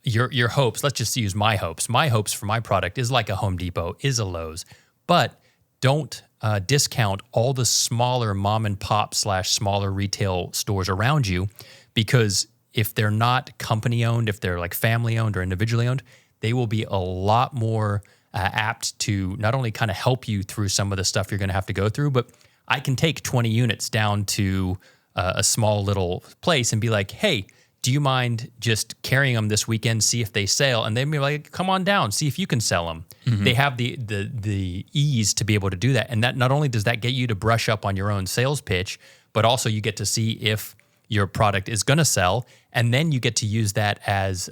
your hopes, let's just use my hopes. My hopes for my product is like a Home Depot, is a Lowe's, but don't discount all the smaller mom and pop / smaller retail stores around you, because if they're not company owned, if they're like family owned or individually owned, they will be a lot more apt to not only kind of help you through some of the stuff you're going to have to go through, but I can take 20 units down to a small little place and be like, hey, do you mind just carrying them this weekend, see if they sell? And they'd be like, come on down, see if you can sell them. Mm-hmm. They have the ease to be able to do that. And that not only does that get you to brush up on your own sales pitch, but also you get to see if your product is going to sell. And then you get to use that as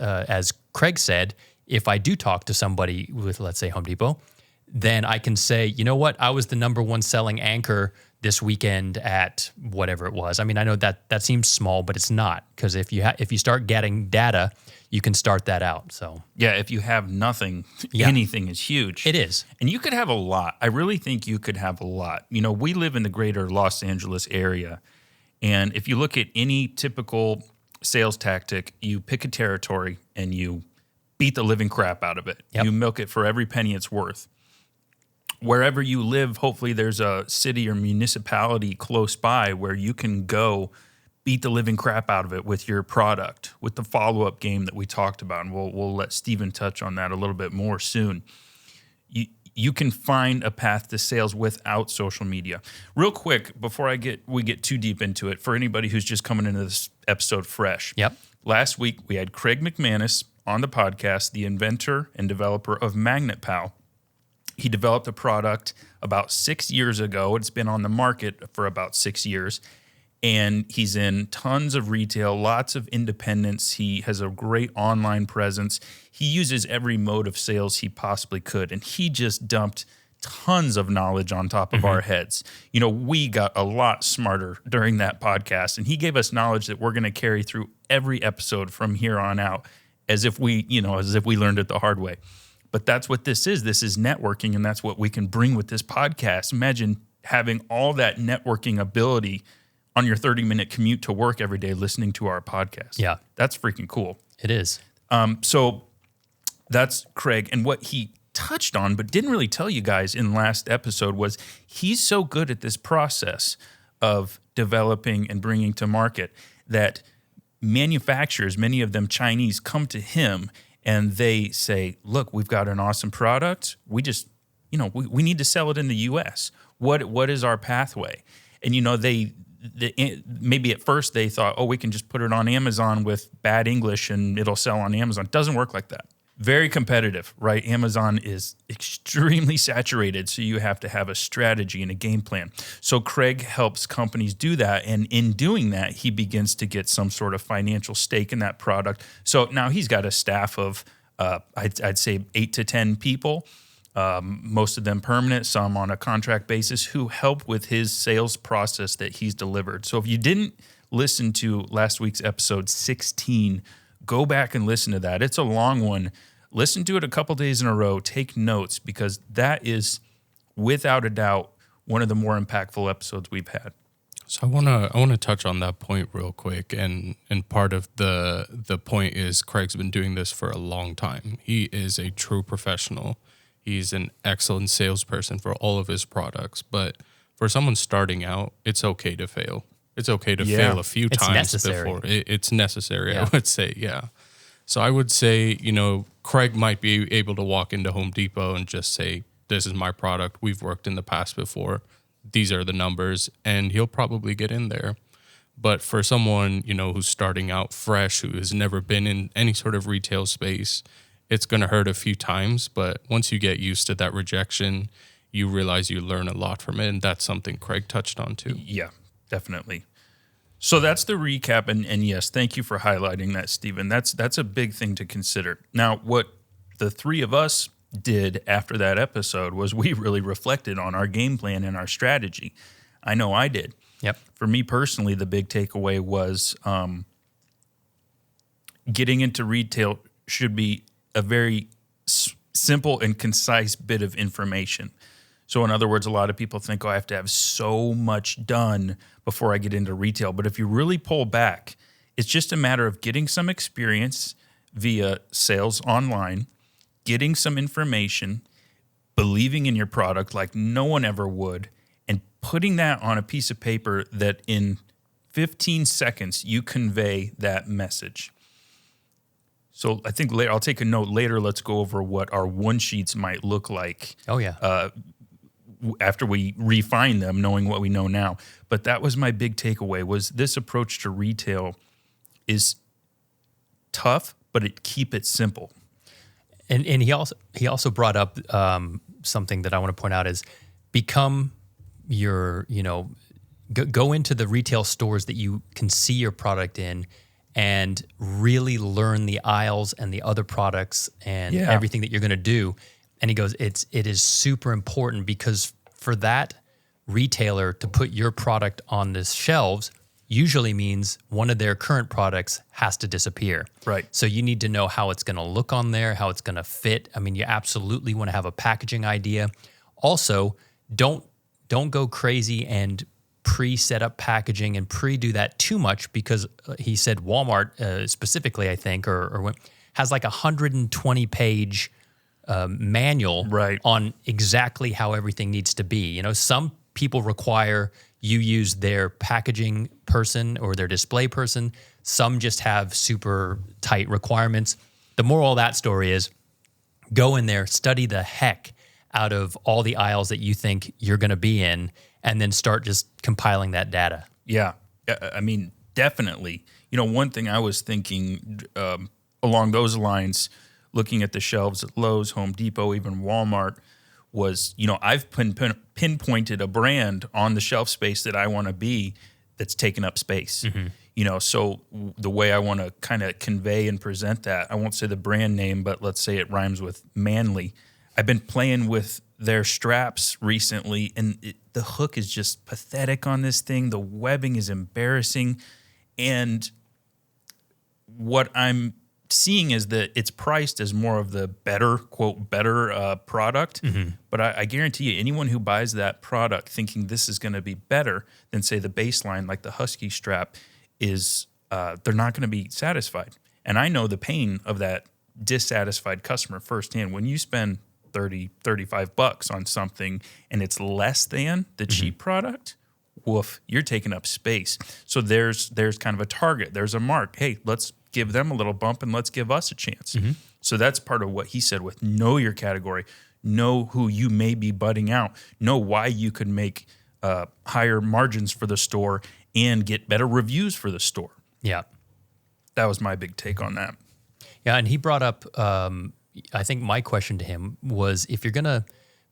Craig said, if I do talk to somebody with, let's say, Home Depot, then I can say, you know what, I was the number one selling anchor this weekend at whatever it was. I mean, I know that seems small, but it's not, because if you start getting data, you can start that out. So yeah, if you have nothing, anything is huge. It is. And you could have a lot. I really think you could have a lot. You know, we live in the greater Los Angeles area, and if you look at any typical sales tactic, you pick a territory and you beat the living crap out of it. Yep. You milk it for every penny it's worth. Wherever you live, hopefully there's a city or municipality close by where you can go beat the living crap out of it with your product, with the follow-up game that we talked about. And we'll let Steven touch on that a little bit more soon. You can find a path to sales without social media. Real quick, before we get too deep into it, for anybody who's just coming into this episode fresh. Yep. Last week, we had Craig McManus on the podcast, the inventor and developer of MagnetPal. He developed a product about 6 years ago. It's been on the market for about 6 years. And he's in tons of retail, lots of independents. He has a great online presence. He uses every mode of sales he possibly could. And he just dumped tons of knowledge on top of our heads. You know, we got a lot smarter during that podcast. And he gave us knowledge that we're going to carry through every episode from here on out, as if we learned it the hard way. But that's what this is. This is networking, and that's what we can bring with this podcast. Imagine having all that networking ability on your 30-minute commute to work every day listening to our podcast. Yeah. That's freaking cool. It is. So that's Craig. And what he touched on but didn't really tell you guys in last episode was he's so good at this process of developing and bringing to market that manufacturers, many of them Chinese, come to him and they say, look, we've got an awesome product. We just, we need to sell it in the U.S. What is our pathway? And, maybe at first they thought, oh, we can just put it on Amazon with bad English and it'll sell on Amazon. It doesn't work like that. Very competitive, right? Amazon is extremely saturated, so you have to have a strategy and a game plan. So Craig helps companies do that, and in doing that, he begins to get some sort of financial stake in that product. So now he's got a staff of, I'd say 8 to 10 people, most of them permanent, some on a contract basis, who help with his sales process that he's delivered. So if you didn't listen to last week's episode 16, go back and listen to that. It's a long one. Listen to it a couple days in a row. Take notes, because that is, without a doubt, one of the more impactful episodes we've had. So I wanna touch on that point real quick, and part of the point is Craig's been doing this for a long time. He is a true professional. He's an excellent salesperson for all of his products. But for someone starting out, it's okay to fail. It's okay to fail a few times necessary. before. It's necessary, Yeah. I would say, yeah. So I would say, Craig might be able to walk into Home Depot and just say, this is my product. We've worked in the past before. These are the numbers, and he'll probably get in there. But for someone, who's starting out fresh, who has never been in any sort of retail space, it's going to hurt a few times. But once you get used to that rejection, you realize you learn a lot from it. And that's something Craig touched on too. Yeah, definitely. So that's the recap. And yes, thank you for highlighting that, Stephen. That's a big thing to consider. Now, what the three of us did after that episode was we really reflected on our game plan and our strategy. I know I did. Yep. For me personally, the big takeaway was getting into retail should be a very simple and concise bit of information. So in other words, a lot of people think, I have to have so much done before I get into retail. But if you really pull back, it's just a matter of getting some experience, via sales online, getting some information, believing in your product like no one ever would, and putting that on a piece of paper that in 15 seconds you convey that message. So I think later, I'll take a note later. Let's go over what our one sheets might look like. Oh, yeah. After we refine them, knowing what we know now. But that was my big takeaway, was this approach to retail is tough, but keep it simple. And he also brought up something that I want to point out is become your, go into the retail stores that you can see your product in and really learn the aisles and the other products and everything that you're going to do. And he goes, it is super important because for that retailer to put your product on the shelves usually means one of their current products has to disappear. Right. So you need to know how it's going to look on there, how it's going to fit. I mean, you absolutely want to have a packaging idea. Also, don't go crazy and pre-set up packaging and pre-do that too much because he said Walmart specifically, I think, or has like 120-page manual on exactly how everything needs to be. Some people require you use their packaging person or their display person. Some just have super tight requirements. The moral of that story is go in there, study the heck out of all the aisles that you think you're going to be in, and then start just compiling that data. Yeah. I mean, definitely. One thing I was thinking along those lines, looking at the shelves at Lowe's, Home Depot, even Walmart, was, I've pinpointed a brand on the shelf space that I want to be that's taken up space. Mm-hmm. So the way I want to kind of convey and present that, I won't say the brand name, but let's say it rhymes with manly. I've been playing with their straps recently, and the hook is just pathetic on this thing. The webbing is embarrassing. And what I'm seeing is that it's priced as more of the better, quote, better product. Mm-hmm. But I guarantee you, anyone who buys that product thinking this is going to be better than, say, the baseline, like the Husky strap, is they're not going to be satisfied. And I know the pain of that dissatisfied customer firsthand. When you spend $30, $35 on something and it's less than the cheap product, woof, you're taking up space. So there's kind of a target. There's a mark. Hey, let's give them a little bump and let's give us a chance. Mm-hmm. So that's part of what he said with know your category, know who you may be budding out, know why you could make higher margins for the store and get better reviews for the store. Yeah. That was my big take on that. Yeah, and he brought up, I think my question to him was, if you're going to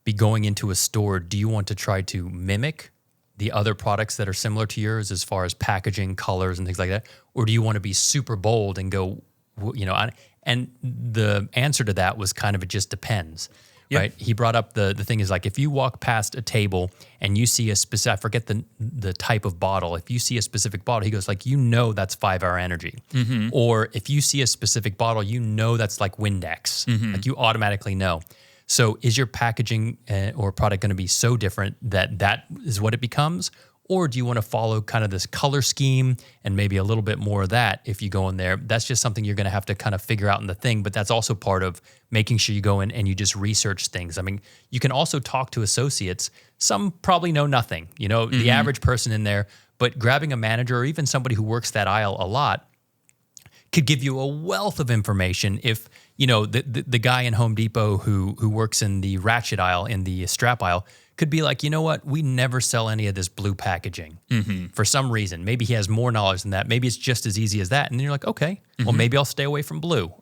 be going into a store, do you want to try to mimic the other products that are similar to yours as far as packaging, colors, and things like that? Or do you want to be super bold and go, and the answer to that was kind of, it just depends, right? He brought up the thing is like, if you walk past a table and you see a specific, I forget the type of bottle, if you see a specific bottle, he goes like, that's 5 Hour Energy. Mm-hmm. Or if you see a specific bottle, that's like Windex. Mm-hmm. Like you automatically know. So is your packaging or product going to be so different that is what it becomes? Or do you want to follow kind of this color scheme and maybe a little bit more of that if you go in there? That's just something you're going to have to kind of figure out in the thing, but that's also part of making sure you go in and you just research things. I mean, you can also talk to associates. Some probably know nothing, the average person in there, but grabbing a manager or even somebody who works that aisle a lot could give you a wealth of information. If the guy in Home Depot who works in the ratchet aisle, in the strap aisle, could be like, we never sell any of this blue packaging for some reason. Maybe he has more knowledge than that. Maybe it's just as easy as that. And then you're like, okay, well, maybe I'll stay away from blue.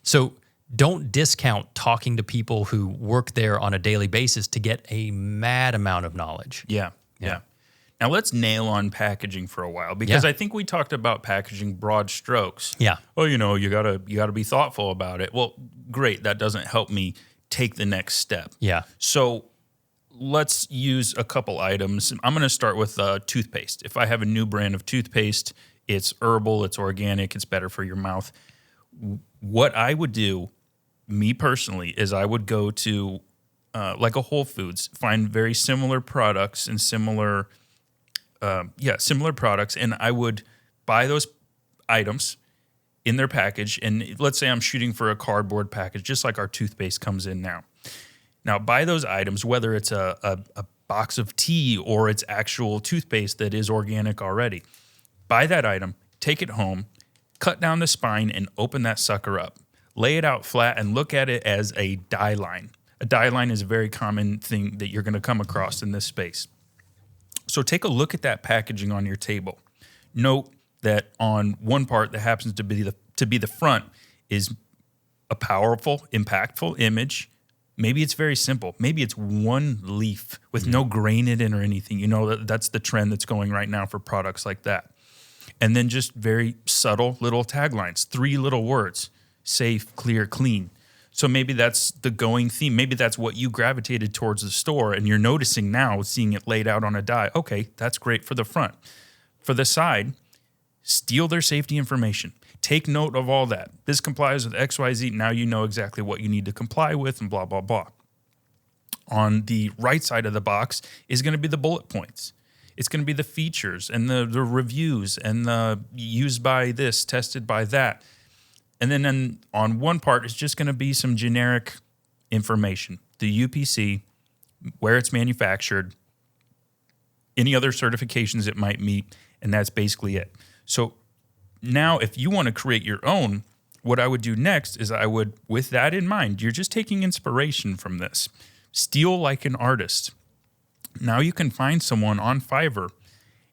So don't discount talking to people who work there on a daily basis to get a mad amount of knowledge. Yeah. Now let's nail on packaging for a while, because I think we talked about packaging broad strokes. Yeah. Oh, you gotta be thoughtful about it. Well, great. That doesn't help me take the next step. Yeah. So let's use a couple items. I'm going to start with toothpaste. If I have a new brand of toothpaste, it's herbal, it's organic, it's better for your mouth. What I would do, me personally, is I would go to like a Whole Foods, find very similar products and similar products, and I would buy those items. in their package. And let's say I'm shooting for a cardboard package, just like our toothpaste comes in now. Now, buy those items, whether it's a box of tea or it's actual toothpaste that is organic already. Buy that item, take it home, cut down the spine, and open that sucker up. Lay it out flat and look at it as a die line. A die line is a very common thing that you're going to come across in this space. So take a look at that packaging on your table. Note that on one part that happens to be the front is a powerful, impactful image. Maybe it's very simple. Maybe it's one leaf with no grain in it or anything. You know, that's the trend that's going right now for products like that. And then just very subtle little taglines, 3 little words: safe, clear, clean. So maybe that's the going theme. Maybe that's what you gravitated towards the store and you're noticing now, seeing it laid out on a die. Okay, that's great for the front. For the side, steal their safety information. Take note of all that. This complies with XYZ. Now you know exactly what you need to comply with and blah, blah, blah. On the right side of the box is going to be the bullet points. It's going to be the features and the reviews and the used by this, tested by that. And then on one part, it's just going to be some generic information. The UPC, where it's manufactured, any other certifications it might meet, and that's basically it. So now if you want to create your own, what I would do next is I would, with that in mind, you're just taking inspiration from this. Steal like an artist. Now you can find someone on Fiverr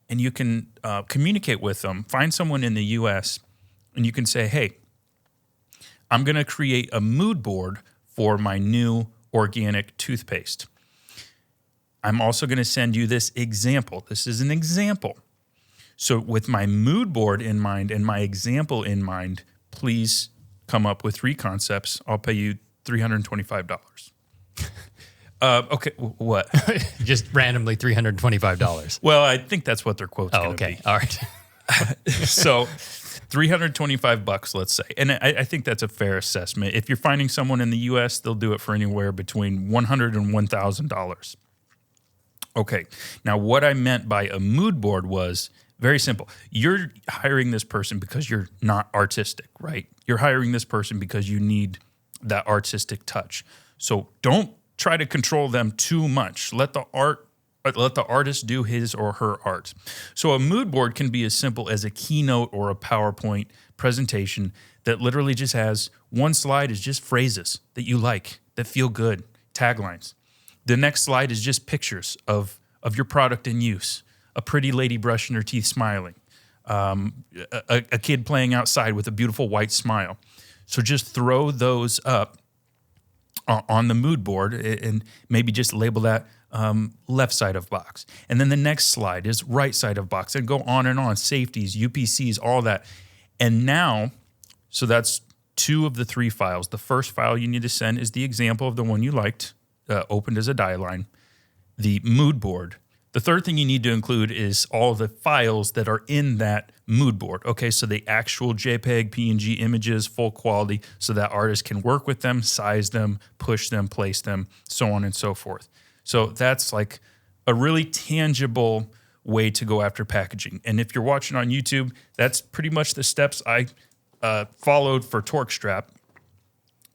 and you can communicate with them. Find someone in the US and you can say, hey, I'm going to create a mood board for my new organic toothpaste. I'm also going to send you this example. This is an example. So with my mood board in mind and my example in mind, please come up with 3 concepts. I'll pay you $325. Okay, what? Just randomly $325. Well, I think that's what their quote's going to be. All right. So $325, let's say. And I think that's a fair assessment. If you're finding someone in the US, they'll do it for anywhere between $100 and $1,000. Okay. Now, what I meant by a mood board was very simple. You're hiring this person because you're not artistic, right? You're hiring this person because you need that artistic touch. So don't try to control them too much. Let the artist do his or her art. So a mood board can be as simple as a keynote or a PowerPoint presentation that literally just has one slide is just phrases that you like, that feel good, taglines. The next slide is just pictures of your product in use. A pretty lady brushing her teeth smiling. A kid playing outside with a beautiful white smile. So just throw those up on the mood board and maybe just label that left side of box. And then the next slide is right side of box and go on, safeties, UPCs, all that. And now, so that's 2 of the 3 files. The first file you need to send is the example of the one you liked, opened as a die line, the mood board. The third thing you need to include is all the files that are in that mood board. Okay, so the actual JPEG, PNG images, full quality, so that artists can work with them, size them, push them, place them, so on and so forth. So that's like a really tangible way to go after packaging. And if you're watching on YouTube, that's pretty much the steps I followed for Torque Strap.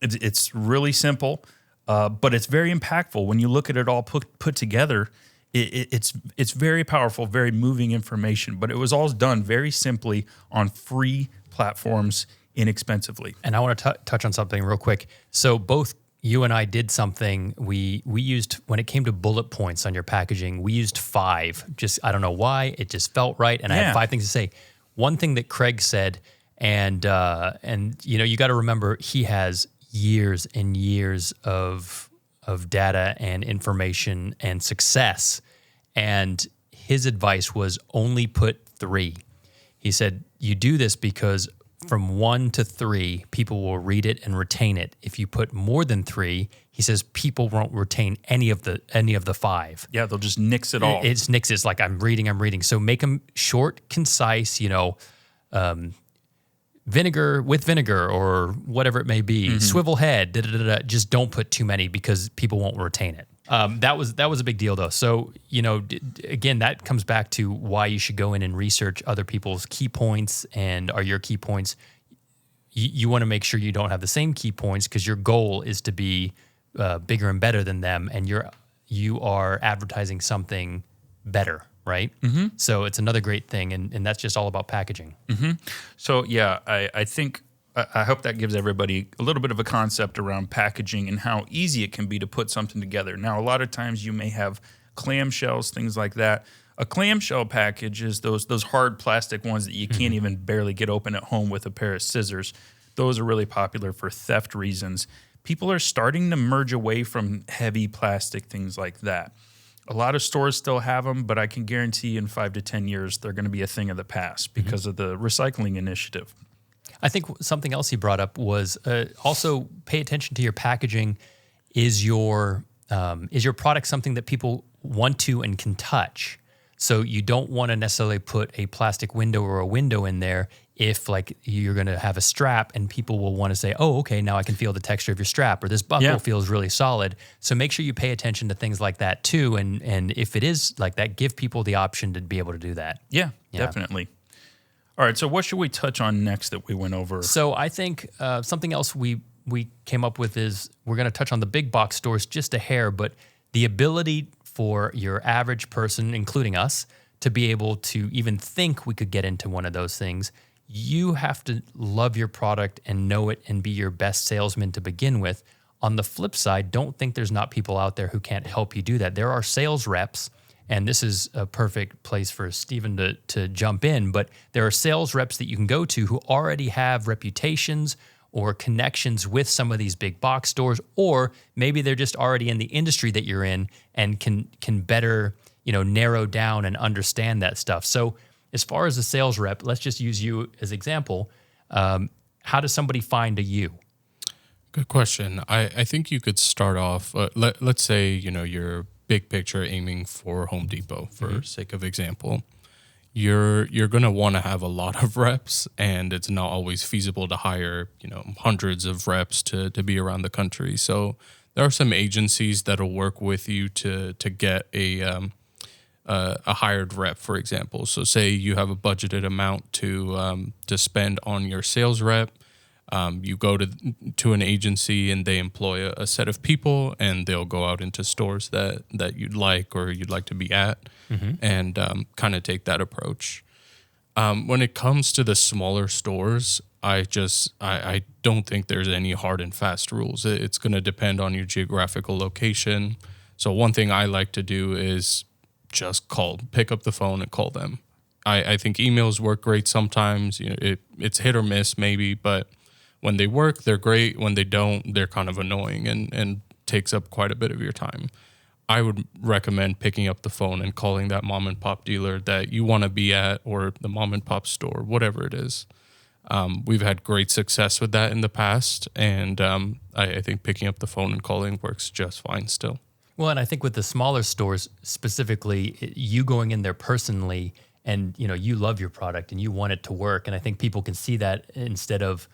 It's really simple, but it's very impactful. When you look at it all put together, it's very powerful, very moving information, but it was all done very simply on free platforms inexpensively. And I want to touch on something real quick. So both you and I did something. We used, when it came to bullet points on your packaging, we used 5. Just, I don't know why, it just felt right. And I had 5 things to say. One thing that Craig said, and you know, you got to remember, he has years and years of data and information and success. And his advice was only put 3. He said, you do this because from 1 to 3, people will read it and retain it. If you put more than 3, he says people won't retain any of the 5. Yeah, they'll just nix it all. It's nix. It's like I'm reading. So make them short, concise, you know, vinegar with vinegar or whatever it may be, swivel head, just don't put too many because people won't retain it. That was a big deal though. So, you know, again, that comes back to why you should go in and research other people's key points and are your key points you want to make sure you don't have the same key points because your goal is to be bigger and better than them, and you are advertising something better, right? Mm-hmm. So it's another great thing, and that's just all about packaging. Mm-hmm. So yeah, I think I hope that gives everybody a little bit of a concept around packaging and how easy it can be to put something together. Now, a lot of times you may have clamshells, things like that. A clamshell package is those hard plastic ones that you can't even barely get open at home with a pair of scissors. Those are really popular for theft reasons. People are starting to merge away from heavy plastic, things like that. A lot of stores still have them, but I can guarantee in 5 to 10 years they're going to be a thing of the past because of the recycling initiative. I think something else he brought up was also pay attention to your packaging. Is your product something that people want to and can touch? So you don't want to necessarily put a plastic window or a window in there if like you're going to have a strap and people will want to say, oh, okay, now I can feel the texture of your strap, or this buckle feels really solid. So make sure you pay attention to things like that too. And if it is like that, give people the option to be able to do that. Yeah. Definitely. All right, so what should we touch on next that we went over? So I think something else we came up with is we're going to touch on the big box stores just a hair, but the ability for your average person, including us, to be able to even think we could get into one of those things. You have to love your product and know it and be your best salesman to begin with. On the flip side, don't think there's not people out there who can't help you do that. There are sales reps, and this is a perfect place for Stephen to jump in, but there are sales reps that you can go to who already have reputations or connections with some of these big box stores, or maybe they're just already in the industry that you're in and can better, narrow down and understand that stuff. So as far as a sales rep, let's just use you as example. How does somebody find a you? Good question. I think you could start off, let's say, you're big picture aiming for Home Depot for sake of example. You're going to want to have a lot of reps, and it's not always feasible to hire, hundreds of reps to be around the country. So there are some agencies that'll work with you to get a hired rep, for example. So say you have a budgeted amount to spend on your sales rep. You go to an agency and they employ a set of people, and they'll go out into stores that you'd like or you'd like to be at, and kind of take that approach. When it comes to the smaller stores, I don't think there's any hard and fast rules. It's going to depend on your geographical location. So one thing I like to do is just pick up the phone and call them. I think emails work great sometimes. It's hit or miss maybe, but when they work, they're great. When they don't, they're kind of annoying and takes up quite a bit of your time. I would recommend picking up the phone and calling that mom and pop dealer that you want to be at, or the mom and pop store, whatever it is. We've had great success with that in the past, and I think picking up the phone and calling works just fine still. Well, and I think with the smaller stores specifically, you going in there personally and, you love your product and you want it to work. And I think people can see that instead of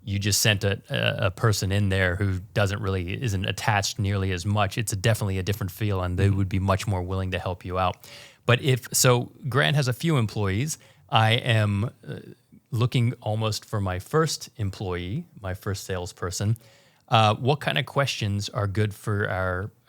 you just sent a person in there who isn't attached nearly as much. It's definitely a different feel, and they would be much more willing to help you out. But Grant has a few employees. I am looking almost for my first employee, my first salesperson. What kind of questions are good for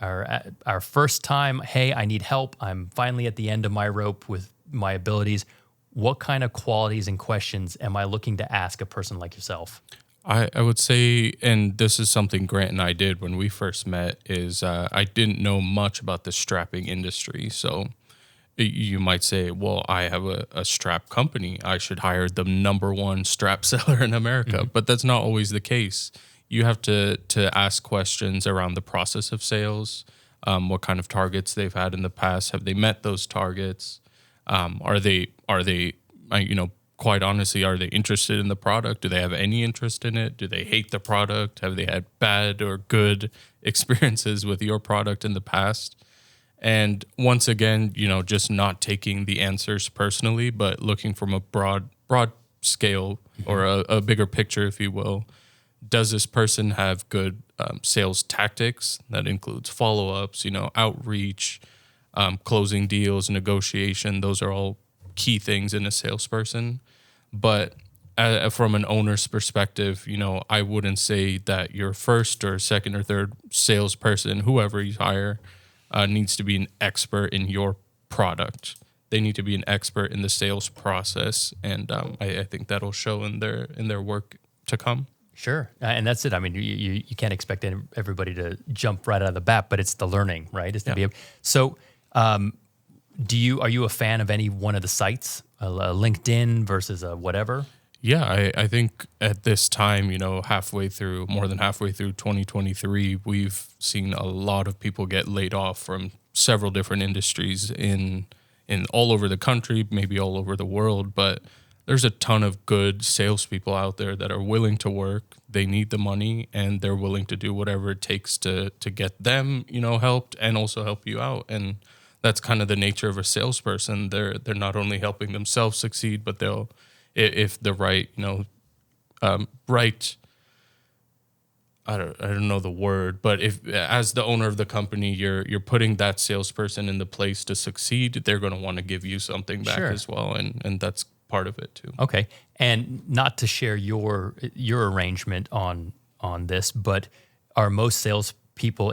our first time? Hey, I need help. I'm finally at the end of my rope with my abilities. What kind of qualities and questions am I looking to ask a person like yourself? I would say, and this is something Grant and I did when we first met, is I didn't know much about the strapping industry. So you might say, well, I have a strap company. I should hire the number one strap seller in America. But that's not always the case. You have to ask questions around the process of sales, what kind of targets they've had in the past. Have they met those targets? Are they quite honestly, are they interested in the product? Do they have any interest in it? Do they hate the product? Have they had bad or good experiences with your product in the past? And once again, just not taking the answers personally, but looking from a broad scale or a bigger picture, if you will. Does this person have good sales tactics? That includes follow-ups, outreach, closing deals, negotiation. Those are all key things in a salesperson. But from an owner's perspective, I wouldn't say that your first or second or third salesperson, whoever you hire, needs to be an expert in your product. They need to be an expert in the sales process, and I think that'll show in their work to come. Sure, and that's it. I mean, you can't expect everybody to jump right out of the bat, but it's the learning, right? It's to be able. So, are you a fan of any one of the sites, a LinkedIn versus a whatever? Yeah, I think at this time, more than halfway through 2023, we've seen a lot of people get laid off from several different industries in all over the country, maybe all over the world. But there's a ton of good salespeople out there that are willing to work. They need the money, and they're willing to do whatever it takes to get them, helped and also help you out. And that's kind of the nature of a salesperson. They're not only helping themselves succeed, but they'll, if the right, right, I don't know the word, but if as the owner of the company, you're putting that salesperson in the place to succeed, they're going to want to give you something back as well, and that's part of it too. Okay, and not to share your arrangement on this, but are most salespeople,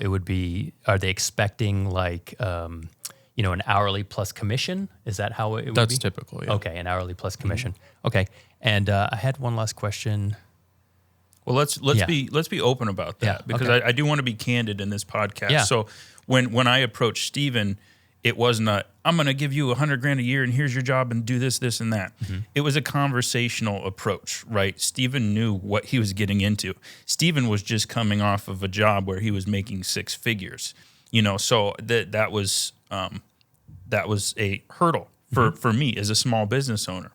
are they expecting like an hourly plus commission? Is that how it would be? That's typical, yeah. Okay, an hourly plus commission. Mm-hmm. Okay, and I had one last question. Well, let's be open about that because I do want to be candid in this podcast. Yeah. So when I approached Steven, it wasn't I'm going to give you $100,000 a year and here's your job and do this, this, and that. Mm-hmm. It was a conversational approach, right? Steven knew what he was getting into. Steven was just coming off of a job where he was making six figures, so that was a hurdle for me as a small business owner.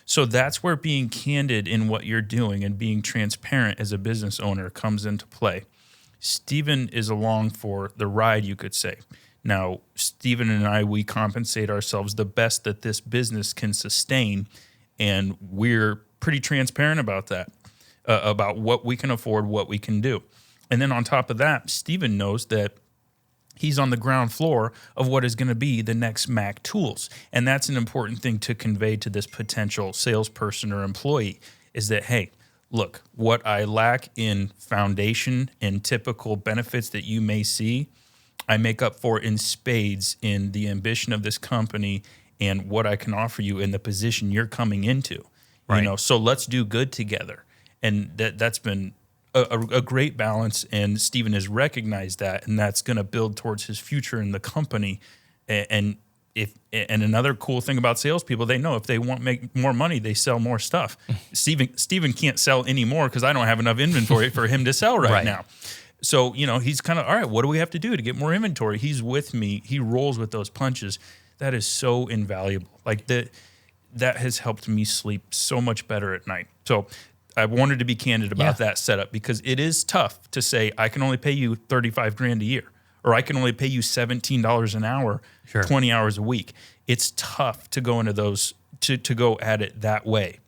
So that's where being candid in what you're doing and being transparent as a business owner comes into play. Steven is along for the ride, you could say. Now, Steven and I, we compensate ourselves the best that this business can sustain, and we're pretty transparent about that, about what we can afford, what we can do. And then on top of that, Steven knows that he's on the ground floor of what is going to be the next Mac tools. And that's an important thing to convey to this potential salesperson or employee is that, hey, look, what I lack in foundation and typical benefits that you may see, I make up for in spades in the ambition of this company and what I can offer you in the position you're coming into. Right. So let's do good together. And that's been a great balance, and Steven has recognized that, and that's going to build towards his future in the company. And another cool thing about salespeople, they know if they want to make more money, they sell more stuff. Steven can't sell any more because I don't have enough inventory for him to sell right now. So, he's kind of, all right, what do we have to do to get more inventory? He's with me. He rolls with those punches. That is so invaluable. Like that has helped me sleep so much better at night. So I wanted to be candid about that setup because it is tough to say, I can only pay you $35,000 a year, or I can only pay you $17 an hour, 20 hours a week. It's tough to go into those, to go at it that way.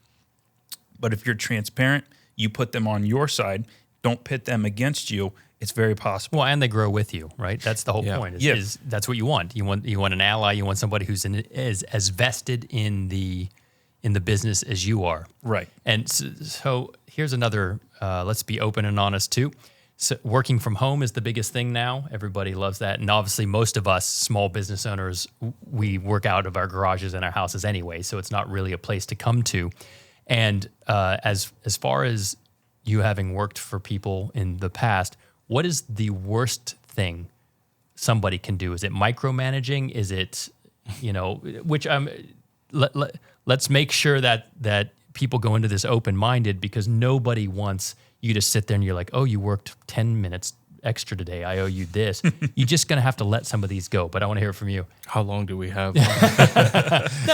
But if you're transparent, you put them on your side, don't pit them against you, it's very possible. Well, and they grow with you, right? That's the whole point. Is that's what you want. You want an ally. You want somebody who's is as vested in the business as you are. Right. And so here's another, let's be open and honest too. So working from home is the biggest thing now. Everybody loves that. And obviously most of us small business owners, we work out of our garages and our houses anyway. So it's not really a place to come to. And as far as you having worked for people in the past, what is the worst thing somebody can do? Is it micromanaging? Is it, which let's make sure that people go into this open-minded, because nobody wants you to sit there and you're like, oh, you worked 10 minutes extra today, I owe you this. You're just going to have to let some of these go, but I want to hear from you. How long do we have? No,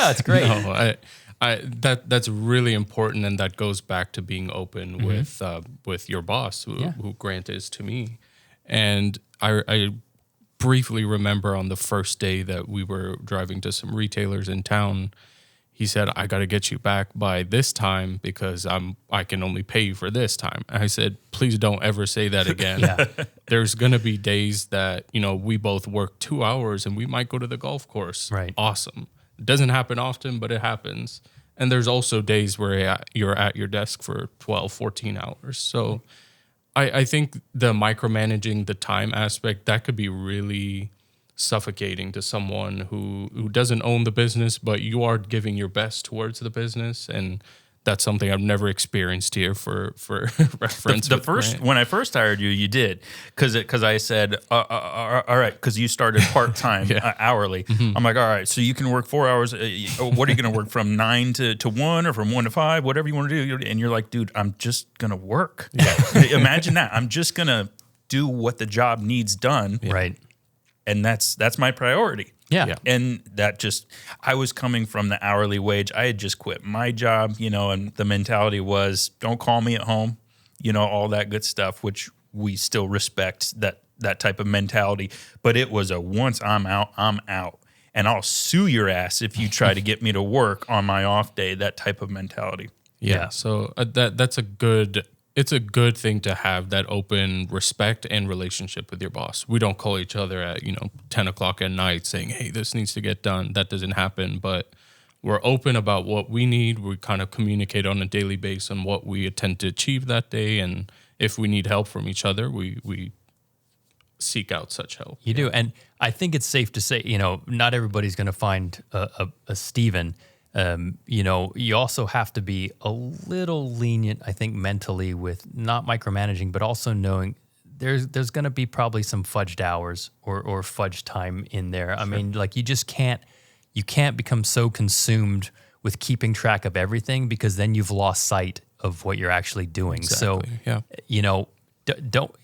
it's great. No, that's really important, and that goes back to being open with your boss, who Grant is to me. And I briefly remember on the first day that we were driving to some retailers in town, he said, I got to get you back by this time because I can only pay you for this time. And I said, please don't ever say that again. There's going to be days that, we both work 2 hours and we might go to the golf course. Right. Awesome. It doesn't happen often, but it happens. And there's also days where you're at your desk for 12, 14 hours. So I think the micromanaging the time aspect, that could be really suffocating to someone who doesn't own the business, but you are giving your best towards the business. And that's something I've never experienced here for reference. When I first hired you, you did because I said, all right, because you started part time hourly. Mm-hmm. I'm like, all right, so you can work 4 hours. What are you going to work from 9 to 1 or from 1 to 5, whatever you want to do? And you're like, dude, I'm just going to work. Yeah. Imagine that. I'm just going to do what the job needs done. Yeah. Right. And that's my priority. Yeah. And that I was coming from the hourly wage. I had just quit my job, and the mentality was, don't call me at home, all that good stuff, which we still respect that type of mentality. But it was once I'm out, I'm out. And I'll sue your ass if you try to get me to work on my off day, that type of mentality. Yeah. So it's a good thing to have that open respect and relationship with your boss. We don't call each other at 10 o'clock at night saying, hey, this needs to get done. That doesn't happen. But we're open about what we need. We kind of communicate on a daily basis on what we intend to achieve that day. And if we need help from each other, we seek out such help. You do. And I think it's safe to say, not everybody's going to find a Steven. You also have to be a little lenient, I think, mentally with not micromanaging, but also knowing there's going to be probably some fudged hours or fudged time in there. I mean, like you can't become so consumed with keeping track of everything because then you've lost sight of what you're actually doing. Exactly. So, don't.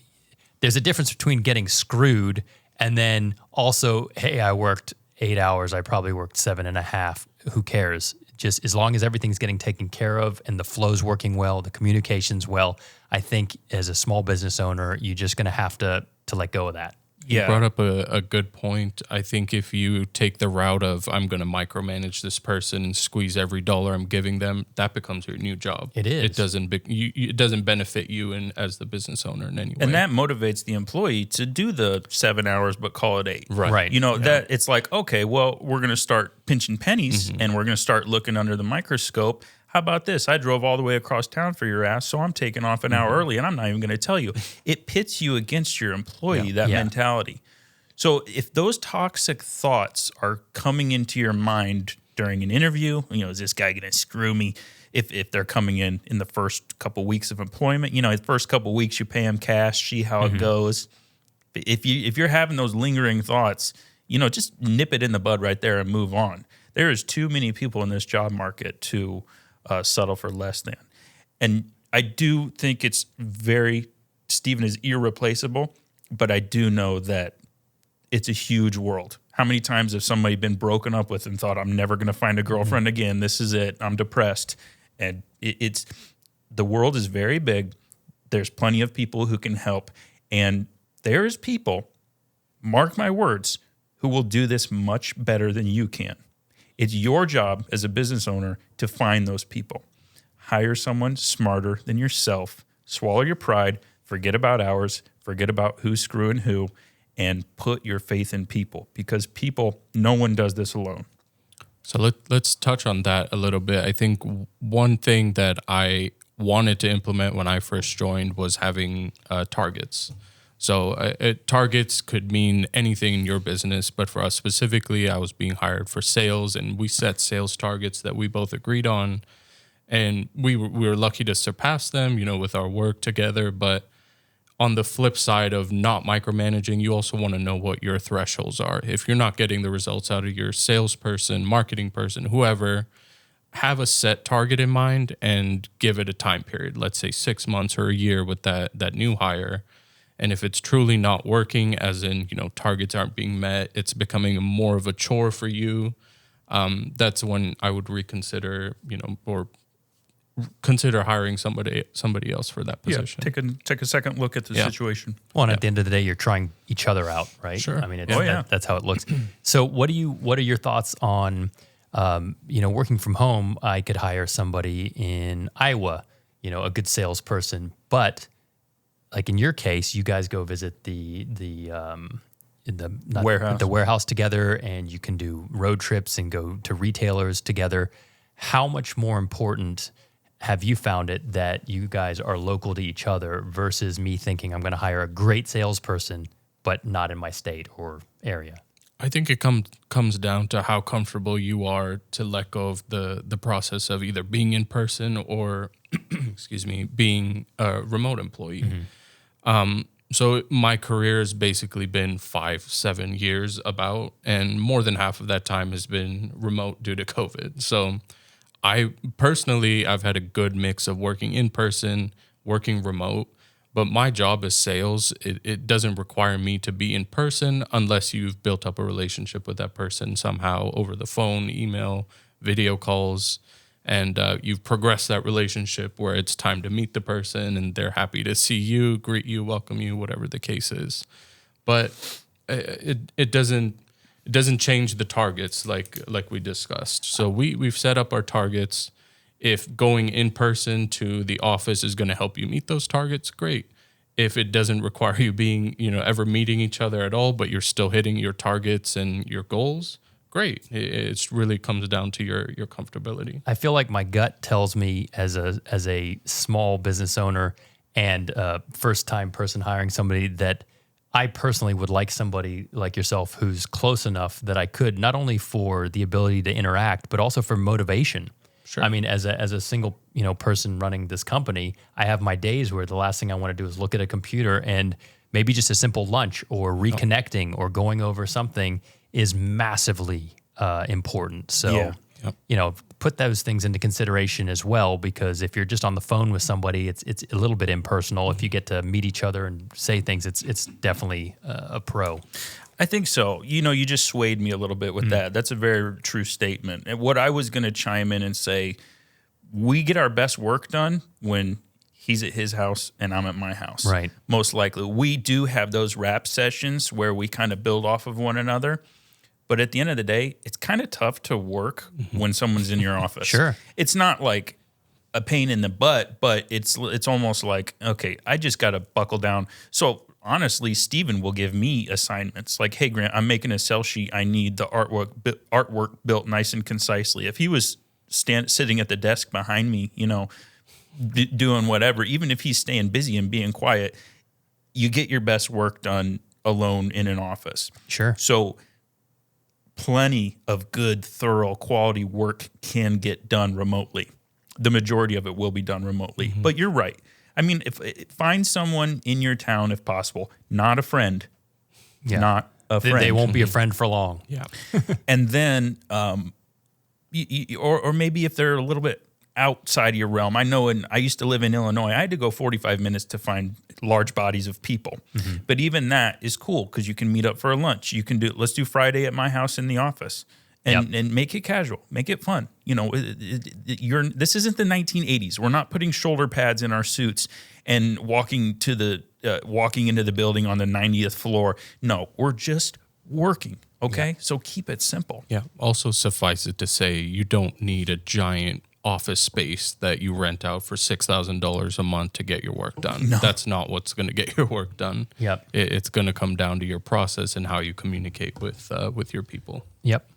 There's a difference between getting screwed and then also, hey, I worked 8 hours. I probably worked 7.5. Who cares? Just as long as everything's getting taken care of and the flow's working well, the communication's well, I think as a small business owner, you're just going to have to let go of that. You brought up a good point. I think if you take the route of I'm going to micromanage this person and squeeze every dollar I'm giving them, that becomes your new job. It is. It doesn't benefit you as the business owner in any way. And that motivates the employee to do the 7 hours, but call it 8. Right. That it's like, okay, well, we're going to start pinching pennies and we're going to start looking under the microscope. How about this? I drove all the way across town for your ass, so I'm taking off an hour early, and I'm not even going to tell you. It pits you against your employee, that mentality. So if those toxic thoughts are coming into your mind during an interview, is this guy going to screw me? If they're coming in the first couple weeks of employment, the first couple weeks you pay them cash, see how it goes. If you're having those lingering thoughts, just nip it in the bud right there and move on. There is too many people in this job market to settle for less than. And I do think Steven is irreplaceable, but I do know that it's a huge world. How many times have somebody been broken up with and thought, I'm never going to find a girlfriend again. This is it. I'm depressed. And the world is very big. There's plenty of people who can help. And there's people, mark my words, who will do this much better than you can. It's your job as a business owner to find those people. Hire someone smarter than yourself. Swallow your pride. Forget about hours. Forget about who's screwing who. And put your faith in people. Because people, no one does this alone. So let's touch on that a little bit. I think one thing that I wanted to implement when I first joined was having targets. So targets could mean anything in your business, but for us specifically, I was being hired for sales, and we set sales targets that we both agreed on, and we were lucky to surpass them, with our work together. But on the flip side of not micromanaging, you also want to know what your thresholds are. If you're not getting the results out of your salesperson, marketing person, whoever, have a set target in mind and give it a time period. Let's say 6 months or a year with that new hire. And if it's truly not working, as in, targets aren't being met, it's becoming more of a chore for you, that's when I would reconsider, or consider hiring somebody else for that position. Yeah, take a second look at the situation. Well, and at the end of the day, you're trying each other out, right? Sure. I mean, that's how it looks. So what are your thoughts on, working from home? I could hire somebody in Iowa, a good salesperson, but like in your case, you guys go visit the warehouse together, and you can do road trips and go to retailers together. how much more important have you found it that you guys are local to each other versus me thinking I'm going to hire a great salesperson, but not in my state or area? I think it comes down to how comfortable you are to let go of the process of either being in person or, excuse me, being a remote employee. So my career has basically been 5-7 years about, and more than half of that time has been remote due to COVID. So I've had a good mix of working in person, working remote. But my job as sales, it doesn't require me to be in person unless you've built up a relationship with that person somehow over the phone, email, video calls, and you've progressed that relationship where it's time to meet the person and they're happy to see you, greet you, welcome you, whatever the case is. But it doesn't change the targets like we discussed. So we've set up our targets. If going in person to the office is going to help you meet those targets, great. If it doesn't require you being, ever meeting each other at all, but you're still hitting your targets and your goals, great. It really comes down to your comfortability. I feel like my gut tells me as a small business owner and first time person hiring somebody that I personally would like somebody like yourself who's close enough that I could, not only for the ability to interact, but also for motivation. Sure. I mean, as a single person running this company, I have my days where the last thing I want to do is look at a computer, and maybe just a simple lunch or reconnecting or going over something is massively important. So, put those things into consideration as well, because if you're just on the phone with somebody, it's a little bit impersonal. If you get to meet each other and say things, it's definitely a pro. I think so. You just swayed me a little bit with that. That's a very true statement. And what I was going to chime in and say, we get our best work done when he's at his house and I'm at my house. Right. Most likely. We do have those wrap sessions where we kind of build off of one another. But at the end of the day, it's kind of tough to work when someone's in your office. Sure. It's not like a pain in the butt, but it's almost like, okay, I just got to buckle down. So honestly, Steven will give me assignments like, hey, Grant, I'm making a sell sheet. I need the artwork built nice and concisely. If he was sitting at the desk behind me, doing whatever, even if he's staying busy and being quiet, you get your best work done alone in an office. Sure. So plenty of good, thorough, quality work can get done remotely. The majority of it will be done remotely. But you're right. I mean, find someone in your town if possible, not a friend, not a friend. They won't be a friend for long. Yeah. And then, or maybe if they're a little bit outside of your realm. I know I used to live in Illinois. I had to go 45 minutes to find large bodies of people. But even that is cool because you can meet up for a lunch. Let's do Friday at my house in the office. And make it casual, make it fun. This isn't the 1980s. We're not putting shoulder pads in our suits and walking into the building on the 90th floor. No, we're just working. Okay, so keep it simple. Yeah. Also, suffice it to say, you don't need a giant office space that you rent out for $6,000 a month to get your work done. No. That's not what's going to get your work done. Yep. It's going to come down to your process and how you communicate with your people. Yep.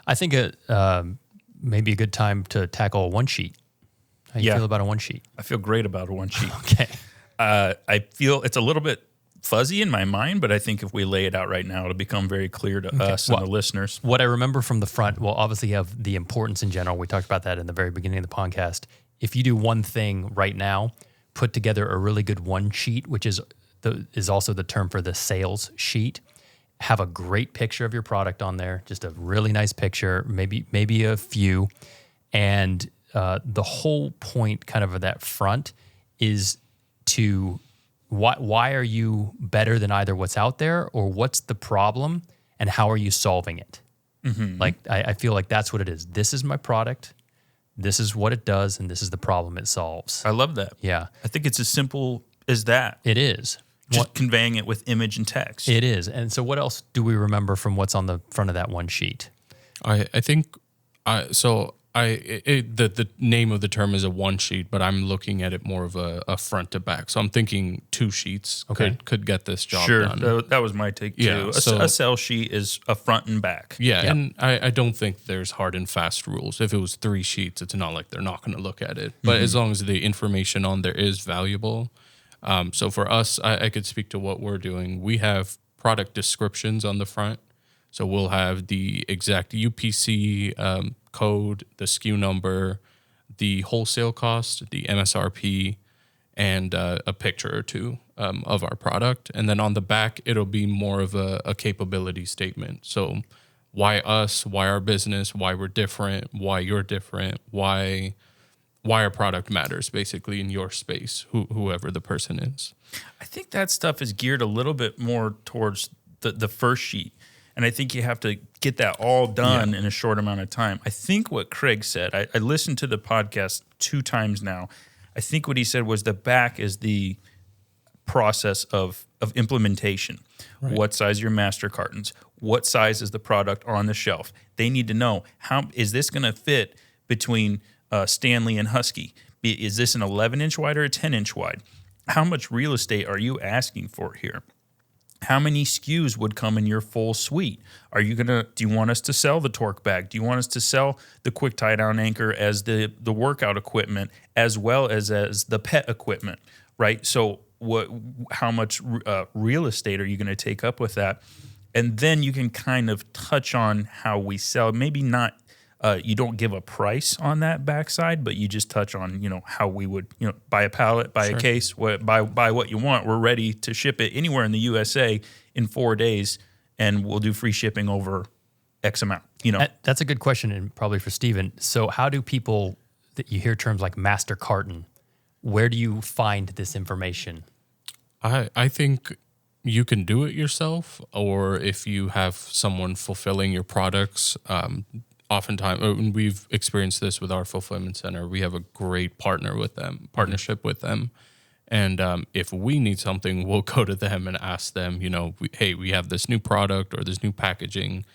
I think maybe a good time to tackle a one sheet. How do you feel about a one sheet? I feel great about a one sheet. Okay. I feel it's a little bit fuzzy in my mind, but I think if we lay it out right now, it'll become very clear to us and the listeners. What I remember from the front, well, obviously you have the importance in general. We talked about that in the very beginning of the podcast. If you do one thing right now, put together a really good one sheet, which is also the term for the sales sheet. Have a great picture of your product on there, just a really nice picture, maybe a few. And the whole point kind of that front is to why are you better than either what's out there or what's the problem and how are you solving it? Like I feel like that's what it is. This is my product. This is what it does. And this is the problem it solves. I love that. Yeah. I think it's as simple as that. It is. Just conveying it with image and text. It is. And so what else do we remember from what's on the front of that one sheet? I think, so The name of the term is a one sheet, but I'm looking at it more of a front to back. So I'm thinking 2 sheets could get this job done. Sure, that was my take too. Yeah, A sell sheet is a front and back. Yeah, and I don't think there's hard and fast rules. If it was 3 sheets, it's not like they're not going to look at it. But as long as the information on there is valuable. So for us, I could speak to what we're doing. We have product descriptions on the front. So we'll have the exact UPC code, the SKU number, the wholesale cost, the MSRP, and a picture or two of our product. And then on the back, it'll be more of a capability statement. So why us, why our business, why we're different, why you're different, why our product matters basically in your space, whoever the person is. I think that stuff is geared a little bit more towards the first sheet. And I think you have to get that all done in a short amount of time. I think what Craig said, I listened to the podcast 2 times now. I think what he said was the back is the process of implementation. Right. What size are your master cartons? What size is the product on the shelf? They need to know, how is this going to fit between Stanley and Husky? Is this an 11-inch wide or a 10-inch wide? How much real estate are you asking for here? How many SKUs would come in your full suite? Do you want us to sell the torque bag? Do you want us to sell the quick tie down anchor as the workout equipment as well as the pet equipment, right? So how much real estate are you going to take up with that? And then you can kind of touch on how we sell. Maybe not, you don't give a price on that backside, but you just touch on, how we would, buy a pallet, buy a case, buy what you want. We're ready to ship it anywhere in the USA in 4 days, and we'll do free shipping over X amount. That's a good question, and probably for Steven. So how do people, that you hear terms like master carton, where do you find this information? I think you can do it yourself, or if you have someone fulfilling your products, oftentimes, and we've experienced this with our fulfillment center, we have a great partnership with them. And if we need something, we'll go to them and ask them, hey, we have this new product or this new packaging.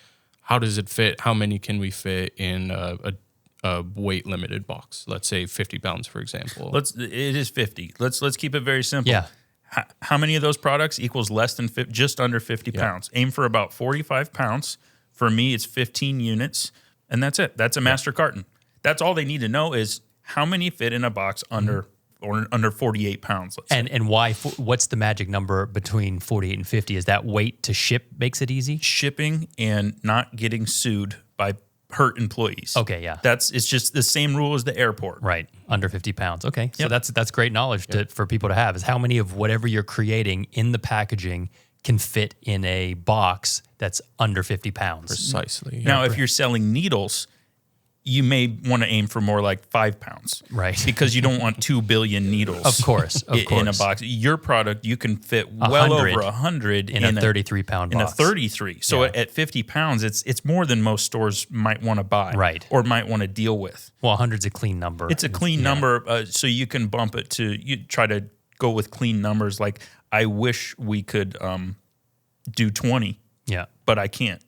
How does it fit? How many can we fit in a weight limited box? Let's say 50 pounds, for example. It is 50. Let's keep it very simple. Yeah. How many of those products equals less than just under 50 pounds? Aim for about 45 pounds. For me, it's 15 units. And that's it. That's a master carton. That's all they need to know is how many fit in a box under 48 pounds. And why? What's the magic number between 48 and 50? Is that weight to ship makes it easy? Shipping and not getting sued by hurt employees. Okay, yeah. It's just the same rule as the airport. Right, under 50 pounds. Okay, so that's great knowledge for people to have, is how many of whatever you're creating in the packaging can fit in a box that's under 50 pounds. Precisely. Yeah. Now, if you're selling needles, you may want to aim for more like 5 pounds. Right. Because you don't want 2 billion needles. Of course. In a box. Your product, you can fit well over 100 in a 33-pound box. In a 33. So at 50 pounds, it's more than most stores might want to buy. Right. Or might want to deal with. Well, 100's a clean number. It's a clean number, so you can bump it to, you try to go with clean numbers. Like, I wish we could do 20, but I can't.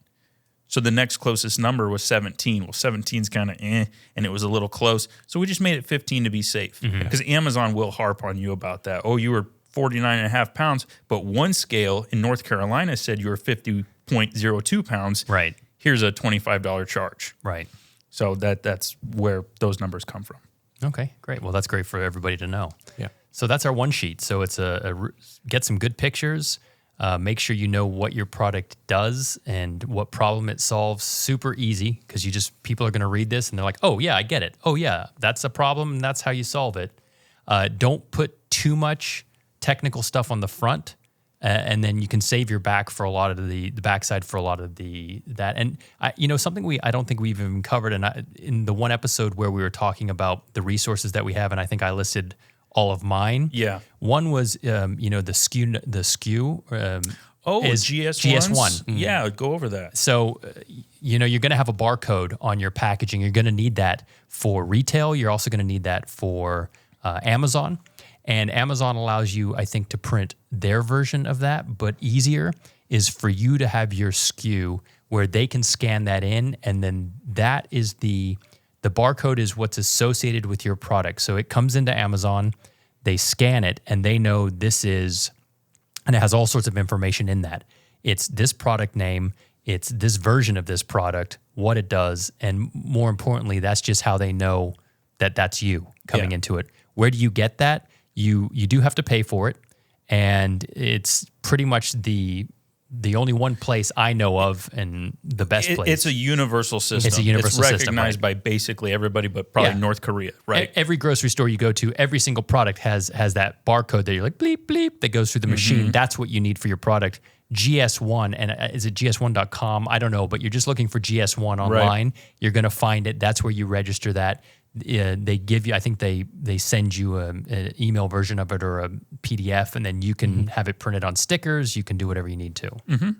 So the next closest number was 17. Well, 17's kind of and it was a little close. So we just made it 15 to be safe. Because Amazon will harp on you about that. Oh, you were 49 and a half pounds, but one scale in North Carolina said you were 50.02 pounds. Right. Here's a $25 charge. Right. So that's where those numbers come from. Okay, great. Well, that's great for everybody to know. Yeah. So that's our one sheet. So it's get some good pictures. Make sure you know what your product does and what problem it solves. Super easy, because people are going to read this and they're like, oh yeah, I get it. Oh yeah, that's a problem and that's how you solve it. Don't put too much technical stuff on the front, and then you can save your back for a lot of the backside for a lot of that. And something I don't think we've even covered, and in the one episode where we were talking about the resources that we have, and I think I listed all of mine. Yeah. One was, the SKU. Is GS1. GS1. Yeah, go over that. So, you're going to have a barcode on your packaging. You're going to need that for retail. You're also going to need that for Amazon. And Amazon allows you, I think, to print their version of that. But easier is for you to have your SKU where they can scan that in, and then that is the The barcode is what's associated with your product. So it comes into Amazon, they scan it, and they know this is, and it has all sorts of information in that. It's this product name, it's this version of this product, what it does, and more importantly, that's just how they know that that's you coming into it. Where do you get that? You do have to pay for it, and it's pretty much the only one place I know of, and the best place. It's a universal system. It's a universal system. It's recognized by basically everybody, but probably North Korea, right? Every grocery store you go to, every single product has that barcode that you're like, bleep, bleep, that goes through the machine. That's what you need for your product. GS1, and is it gs1.com? I don't know, but you're just looking for GS1 online. Right. You're going to find it. That's where you register that. They give you, I think they send you an email version of it or a PDF, and then you can have it printed on stickers. You can do whatever you need to.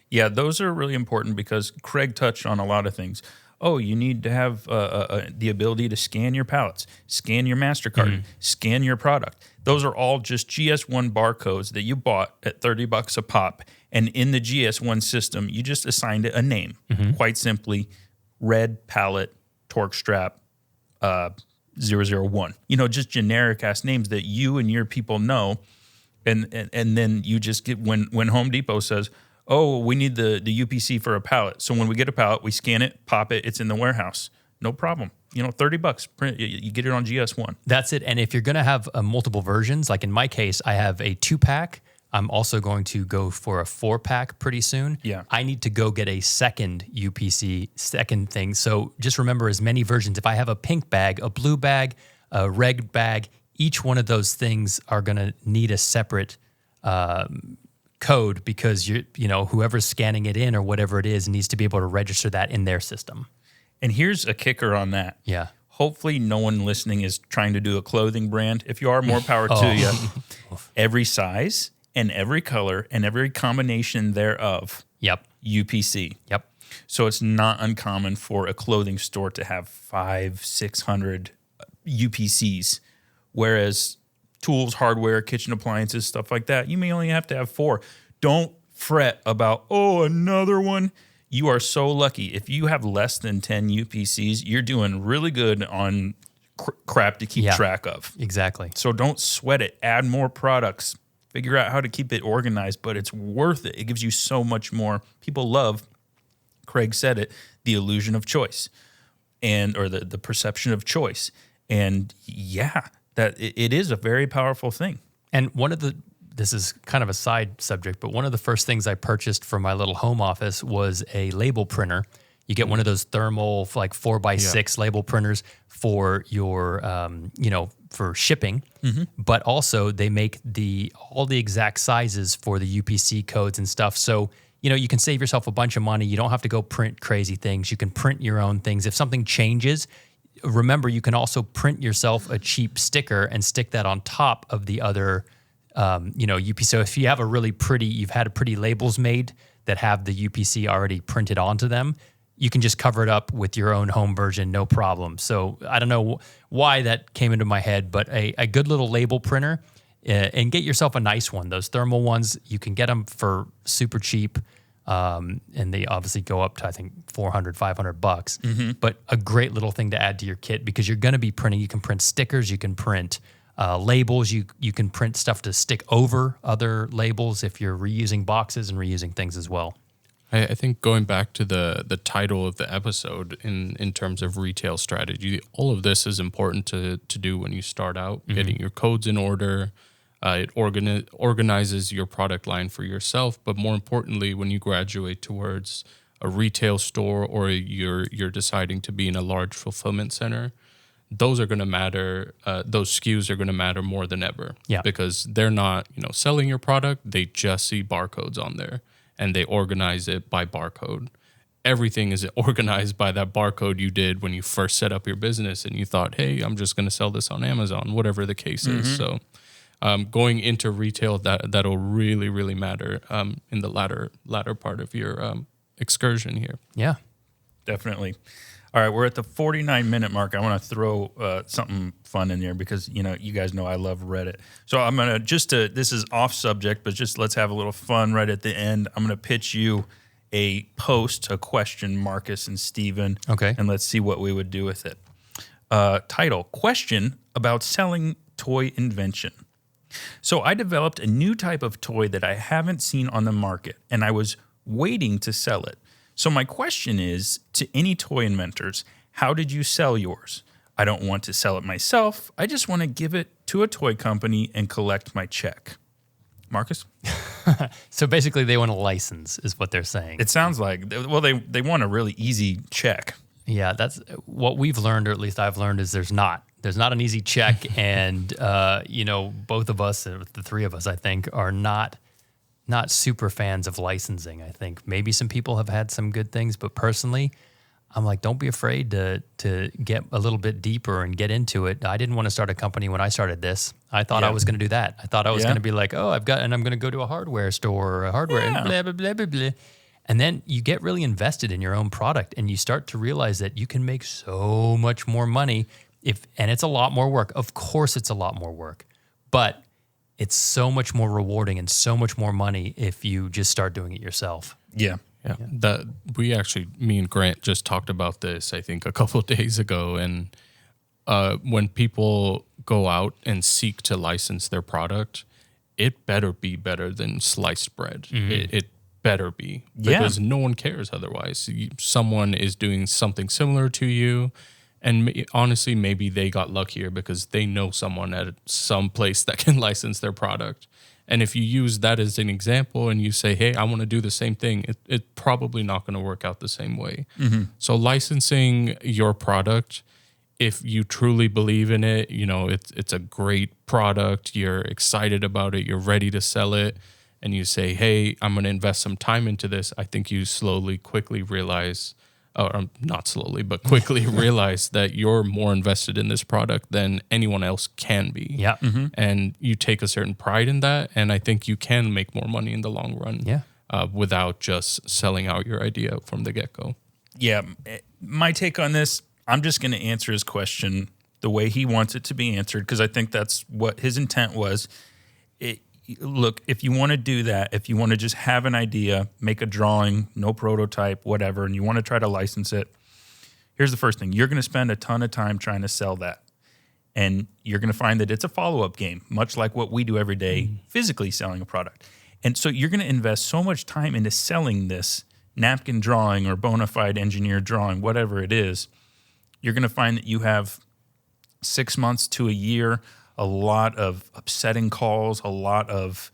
Yeah, those are really important because Craig touched on a lot of things. Oh, you need to have the ability to scan your pallets, scan your MasterCard, scan your product. Those are all just GS1 barcodes that you bought at $30 a pop. And in the GS1 system, you just assigned it a name. Quite simply, red pallet, torque strap, 001. Just generic ass names that you and your people know. And then you just get, when Home Depot says, oh, we need the UPC for a pallet. So when we get a pallet, we scan it, pop it, it's in the warehouse. No problem. $30, print, you get it on GS1. That's it. And if you're going to have multiple versions, like in my case, I have a 2-pack. I'm also going to go for a 4-pack pretty soon. Yeah. I need to go get a second UPC, second thing. So just remember as many versions. If I have a pink bag, a blue bag, a red bag, each one of those things are going to need a separate code because whoever's scanning it in or whatever it is needs to be able to register that in their system. And here's a kicker on that. Yeah. Hopefully no one listening is trying to do a clothing brand. If you are, more power to you. Every size and every color and every combination thereof. Yep. UPC. Yep. So it's not uncommon for a clothing store to have 500-600 UPCs, whereas tools, hardware, kitchen appliances, stuff like that, you may only have to have 4. Don't fret about, another one. You are so lucky. If you have less than 10 UPCs, you're doing really good on crap to keep track of. Exactly. So don't sweat it. Add more products. Figure out how to keep it organized, but it's worth it. It gives you so much more. People love, Craig said it, the illusion of choice or the perception of choice. And that it is a very powerful thing. And this is kind of a side subject, but one of the first things I purchased for my little home office was a label printer. You get one of those thermal, like 4x6 label printers for your, for shipping. But also they make all the exact sizes for the UPC codes and stuff. So, you can save yourself a bunch of money. You don't have to go print crazy things. You can print your own things. If something changes, remember, you can also print yourself a cheap sticker and stick that on top of the other UPC. So if you have you've had pretty labels made that have the UPC already printed onto them, you can just cover it up with your own home version, no problem. So I don't know why that came into my head, but a good little label printer, and get yourself a nice one. Those thermal ones, you can get them for super cheap, and they obviously go up to, I think, $400, $500. But a great little thing to add to your kit because you're going to be printing. You can print stickers, you can print labels, you can print stuff to stick over other labels if you're reusing boxes and reusing things as well. I think going back to the title of the episode in terms of retail strategy, all of this is important to do when you start out, getting your codes in order. It organizes your product line for yourself, but more importantly, when you graduate towards a retail store or you're deciding to be in a large fulfillment center, those are going to matter. Those SKUs are going to matter more than ever. Yeah. Because they're not, selling your product. They just see barcodes on there, and they organize it by barcode. Everything is organized by that barcode you did when you first set up your business, and you thought, "Hey, I'm just going to sell this on Amazon," whatever the case is. So, going into retail, that'll really, really matter in the latter part of your excursion here. Yeah, definitely. All right, we're at the 49-minute mark. I want to throw something fun in there because, you guys know I love Reddit. So I'm going to this is off subject, but just let's have a little fun right at the end. I'm going to pitch you a post, a question, Marcus and Steven. Okay. And let's see what we would do with it. Title, question about selling toy invention. So I developed a new type of toy that I haven't seen on the market, and I was waiting to sell it. So my question is to any toy inventors, how did you sell yours? I don't want to sell it myself. I just want to give it to a toy company and collect my check. Marcus? So basically they want a license is what they're saying. It sounds like, well, they want a really easy check. Yeah, that's what we've learned, or at least I've learned, is there's not an easy check. And, both of us, the three of us, I think, are not super fans of licensing. I think maybe some people have had some good things, but personally, I'm like, don't be afraid to get a little bit deeper and get into it. I didn't want to start a company when I started this. I thought I was going to do that. I thought I was going to be like, I'm going to go to a hardware store or a hardware and blah, blah, blah, blah, blah. And then you get really invested in your own product and you start to realize that you can make so much more money and it's a lot more work. Of course it's a lot more work, but it's so much more rewarding and so much more money if you just start doing it yourself. Yeah. Yeah. Me and Grant just talked about this, I think, a couple of days ago. And when people go out and seek to license their product, it better be better than sliced bread. Mm-hmm. It better be, because no one cares otherwise. Someone is doing something similar to you, and honestly, maybe they got luckier because they know someone at some place that can license their product. And if you use that as an example and you say, hey, I want to do the same thing, it's probably not going to work out the same way. Mm-hmm. So licensing your product, if you truly believe in it, it's a great product, you're excited about it, you're ready to sell it, and you say, hey, I'm going to invest some time into this, I think you quickly realize that you're more invested in this product than anyone else can be. Yeah. Mm-hmm. And you take a certain pride in that, and I think you can make more money in the long run without just selling out your idea from the get-go. Yeah. My take on this, I'm just going to answer his question the way he wants it to be answered, because I think that's what his intent was. Look, if you want to do that, if you want to just have an idea, make a drawing, no prototype, whatever, and you want to try to license it, here's the first thing. You're going to spend a ton of time trying to sell that. And you're going to find that it's a follow-up game, much like what we do every day, physically selling a product. And so you're going to invest so much time into selling this napkin drawing or bona fide engineered drawing, whatever it is. You're going to find that you have 6 months to a year, a lot of upsetting calls, a lot of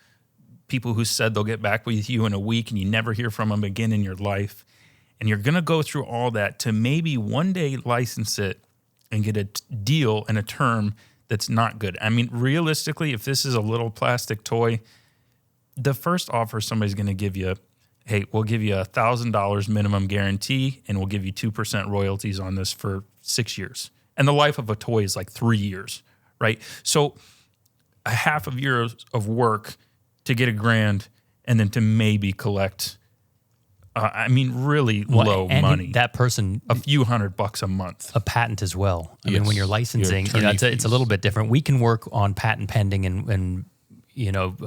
people who said they'll get back with you in a week and you never hear from them again in your life. And you're going to go through all that to maybe one day license it and get a deal and a term that's not good. I mean, realistically, if this is a little plastic toy, the first offer somebody's going to give you, hey, we'll give you $1,000 minimum guarantee and we'll give you 2% royalties on this for 6 years. And the life of a toy is like 3 years. Right? So a half of year of work to get $1,000 and then to maybe collect, really low money. That person, a few $100 a month. A patent as well. I mean, when you're licensing, it's a little bit different. We can work on patent pending and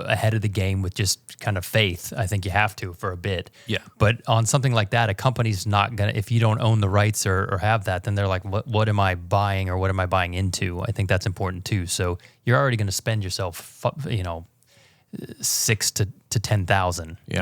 ahead of the game with just kind of faith. I think you have to for a bit. Yeah. But on something like that, a company's not going to, if you don't own the rights or have that, then they're like, what am I buying or what am I buying into? I think that's important too. So you're already going to spend yourself, $6,000 to $10,000. Yeah.